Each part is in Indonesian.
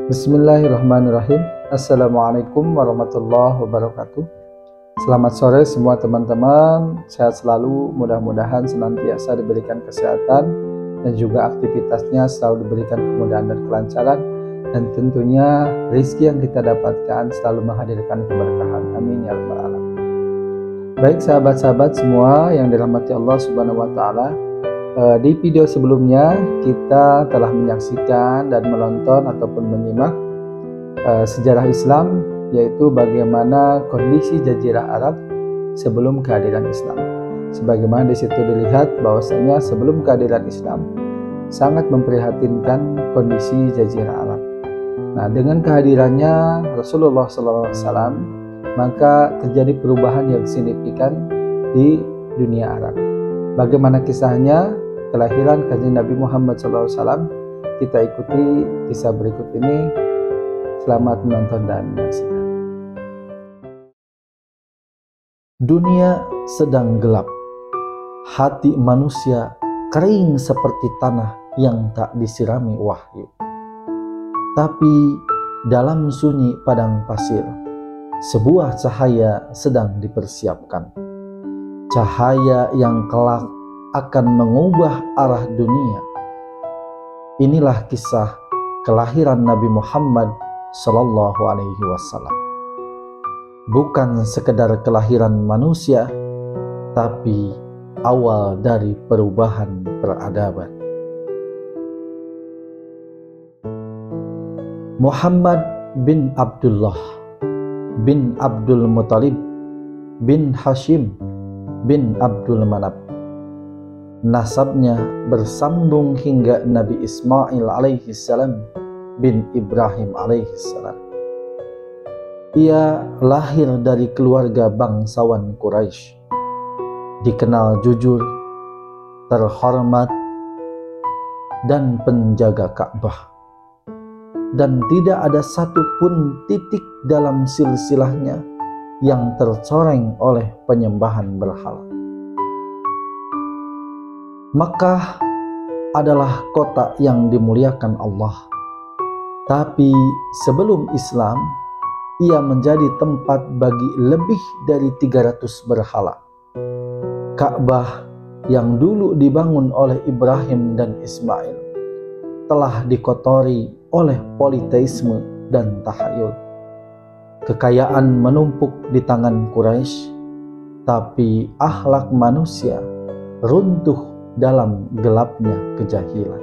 Bismillahirrahmanirrahim. Assalamualaikum warahmatullahi wabarakatuh. Selamat sore semua teman-teman. Sehat selalu, mudah-mudahan senantiasa diberikan kesehatan dan juga aktivitasnya selalu diberikan kemudahan dan kelancaran, dan tentunya rezeki yang kita dapatkan selalu menghadirkan keberkahan. Amin ya rabbal alamin. Baik sahabat-sahabat semua yang dirahmati Allah Subhanahu wa taala, di video sebelumnya kita telah menyaksikan dan menonton ataupun menyimak sejarah Islam, yaitu bagaimana kondisi Jazirah Arab sebelum kehadiran Islam. Sebagaimana di situ dilihat bahwasanya sebelum kehadiran Islam sangat memprihatinkan kondisi Jazirah Arab. Nah, dengan kehadirannya Rasulullah SAW, maka terjadi perubahan yang signifikan di dunia Arab. Bagaimana kisahnya? Kelahiran Kanjeng Nabi Muhammad SAW, kita ikuti kisah berikut ini. Selamat menonton dan menyaksikan. Dunia sedang gelap. Hati manusia kering seperti tanah yang tak disirami wahyu. Tapi dalam sunyi padang pasir, sebuah cahaya sedang dipersiapkan. Cahaya yang kelak akan mengubah arah dunia. Inilah kisah kelahiran Nabi Muhammad Sallallahu Alaihi Wasallam. Bukan sekedar kelahiran manusia, tapi awal dari perubahan peradaban. Muhammad bin Abdullah bin Abdul Muttalib bin Hashim bin Abdul Manaf. Nasabnya bersambung hingga Nabi Ismail alaihissalam bin Ibrahim alaihissalam. Ia lahir dari keluarga bangsawan Quraisy, dikenal jujur, terhormat, dan penjaga Ka'bah. Dan tidak ada satupun titik dalam silsilahnya yang tercoreng oleh penyembahan berhala. Makkah adalah kota yang dimuliakan Allah. Tapi sebelum Islam, ia menjadi tempat bagi lebih dari 300 berhala. Ka'bah yang dulu dibangun oleh Ibrahim dan Ismail telah dikotori oleh politeisme dan tahayul. Kekayaan menumpuk di tangan Quraisy, tapi akhlak manusia runtuh dalam gelapnya kejahilan.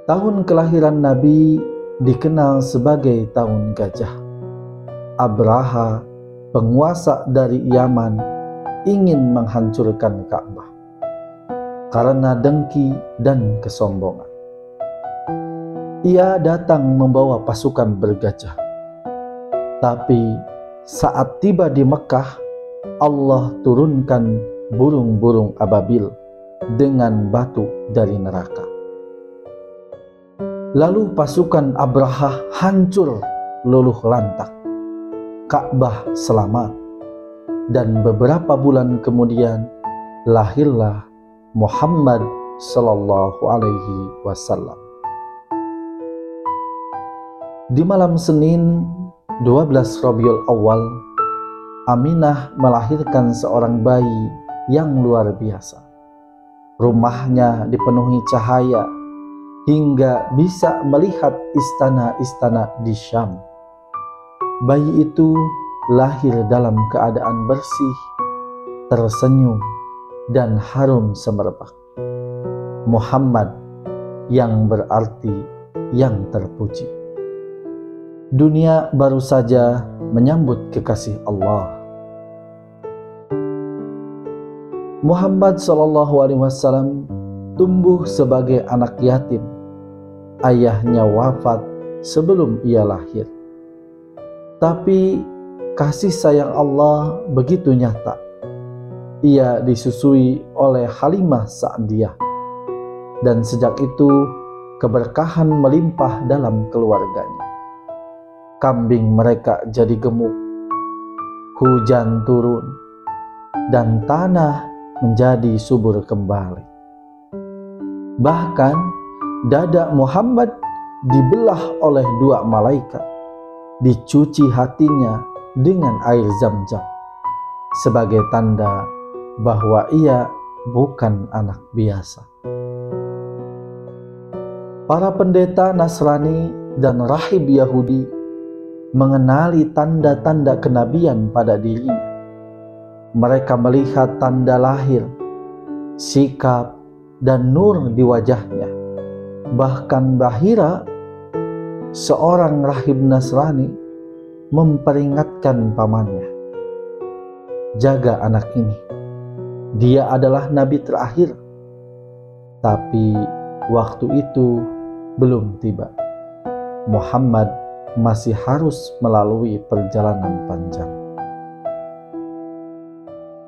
Tahun kelahiran Nabi dikenal sebagai tahun gajah. Abraha, penguasa dari Yaman, ingin menghancurkan Ka'bah karena dengki dan kesombongan. Ia datang membawa pasukan bergajah. Tapi saat tiba di Mekah, Allah turunkan burung-burung ababil dengan batu dari neraka. Lalu pasukan Abraha hancur luluh lantak. Ka'bah selamat. Dan beberapa bulan kemudian lahirlah Muhammad Sallallahu Alaihi Wasallam. Di malam Senin 12 Rabiul Awal, Aminah melahirkan seorang bayi yang luar biasa. Rumahnya dipenuhi cahaya hingga bisa melihat istana-istana di Syam. Bayi itu lahir dalam keadaan bersih, tersenyum, dan harum semerbak. Muhammad yang berarti yang terpuji. Dunia baru saja menyambut kekasih Allah. Muhammad SAW tumbuh sebagai anak yatim. Ayahnya wafat sebelum ia lahir. Tapi kasih sayang Allah begitu nyata. Ia disusui oleh Halimah Sa'diyah. Dan sejak itu keberkahan melimpah dalam keluarganya. Kambing mereka jadi gemuk, hujan turun, dan tanah menjadi subur kembali. Bahkan dada Muhammad dibelah oleh dua malaikat, dicuci hatinya dengan air Zam-Zam sebagai tanda bahwa ia bukan anak biasa. Para pendeta Nasrani dan rahib Yahudi mengenali tanda-tanda kenabian pada dirinya. Mereka melihat tanda lahir, sikap, dan nur di wajahnya. Bahkan Bahira, seorang rahib Nasrani, memperingatkan pamannya, jaga anak ini, dia adalah nabi terakhir. Tapi waktu itu belum tiba. Muhammad masih harus melalui perjalanan panjang.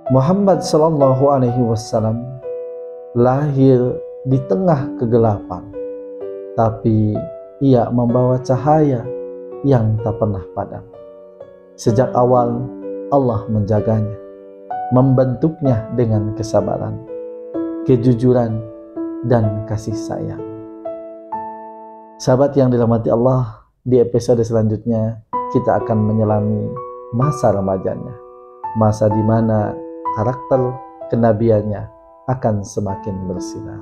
Muhammad Sallallahu Alaihi Wasallam lahir di tengah kegelapan, tapi ia membawa cahaya yang tak pernah padam. Sejak awal Allah menjaganya, membentuknya dengan kesabaran, kejujuran, dan kasih sayang. Sahabat yang dirahmati Allah, di episode selanjutnya kita akan menyelami masa remajanya, masa di mana karakter kenabiannya akan semakin bersinar.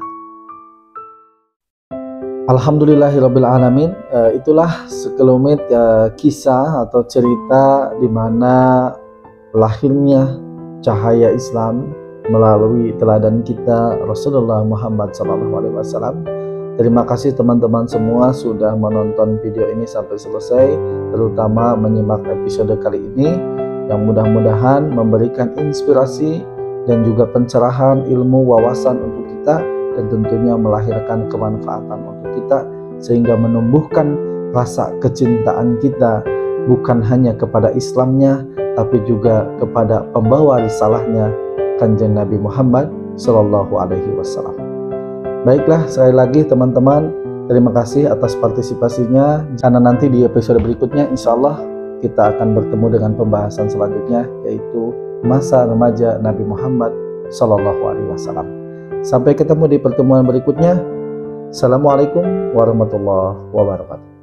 Alhamdulillahirrabbilalamin. Itulah sekelumit kisah atau cerita di mana lahirnya cahaya Islam melalui teladan kita Rasulullah Muhammad SAW. Terima kasih teman-teman semua sudah menonton video ini sampai selesai, terutama menyimak episode kali ini, yang mudah-mudahan memberikan inspirasi dan juga pencerahan ilmu wawasan untuk kita, dan tentunya melahirkan kemanfaatan untuk kita, sehingga menumbuhkan rasa kecintaan kita bukan hanya kepada Islamnya, tapi juga kepada pembawa risalahnya, Kanjeng Nabi Muhammad Sallallahu Alaihi Wasallam. Baiklah, sekali lagi teman-teman, terima kasih atas partisipasinya. Karena nanti di episode berikutnya insya Allah kita akan bertemu dengan pembahasan selanjutnya, yaitu masa remaja Nabi Muhammad Sallallahu Alaihi Wasallam. Sampai ketemu di pertemuan berikutnya. Assalamualaikum warahmatullahi wabarakatuh.